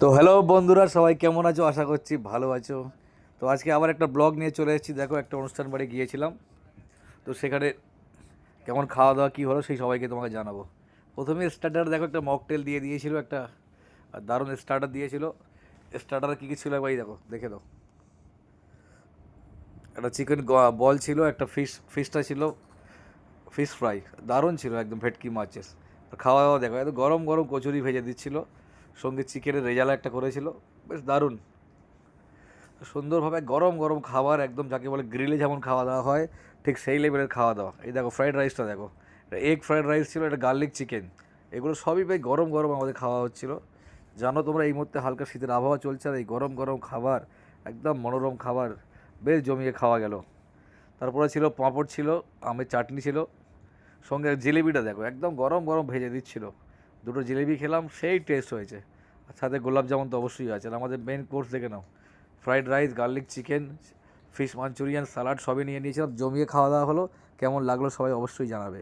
তো হ্যালো বন্ধুরা, সবাই কেমন আছো? আশা করছি ভালো আছো। তো আজকে আবার একটা ব্লগ নিয়ে চলে এসেছি। দেখো, একটা অনুষ্ঠান বাড়ি গিয়েছিলাম। তো সেখানে কেমন খাওয়া দাওয়া কী হলো সেই সবাইকে তোমাকে জানাবো। প্রথমে স্টার্টার দেখো, একটা মকটেল দিয়ে দিয়েছিল, একটা দারুণ স্টার্টার দিয়েছিল। স্টার্টারে কী কী ছিল ভাই দেখো, দেখে দাও। একটা চিকেন বল ছিল, একটা ফিশটা ছিল, ফিশ ফ্রাই দারুণ ছিল, একদম ভেটকি মাছের। আর খাওয়া দাওয়া দেখো, এত গরম গরম কচুরি ভেজে দিচ্ছিল, সঙ্গে চিকেনের রেজালা একটা করেছিল, বেশ দারুণ। সুন্দরভাবে গরম গরম খাবার, একদম যাকে বলে গ্রিলে যেমন খাওয়া দাওয়া হয় ঠিক সেই লেভেলের খাওয়া দাওয়া। এই দেখো ফ্রাইড রাইসটা দেখো, এটা এগ ফ্রাইড রাইস ছিল, এটা গার্লিক চিকেন। এগুলো সবই ভাই গরম গরম আমাদের খাওয়া হচ্ছিল। জানো তোমরা, এই মুহূর্তে হালকা শীতের আবহাওয়া চলছে, আর এই গরম গরম খাবার, একদম মনোরম খাবার, বেশ জমিয়ে খাওয়া গেল। তারপরে ছিল পাঁপড়, ছিল আমের চাটনি, ছিল সঙ্গে জিলিপিটা দেখো, একদম গরম গরম ভেজে দিচ্ছিল। দুটো জিলিপি খেলাম, সেই টেস্ট হয়েছে। আর সাথে গোলাপ জামুন তো অবশ্যই আছে। আর আমাদের মেন কোর্স দেখে নাও, fried rice, garlic chicken, fish Manchurian, salad সবই নিয়ে নিয়েছিলাম, জমিয়ে খাওয়া দাওয়া হলো। কেমন লাগলো সবাই অবশ্যই জানাবে।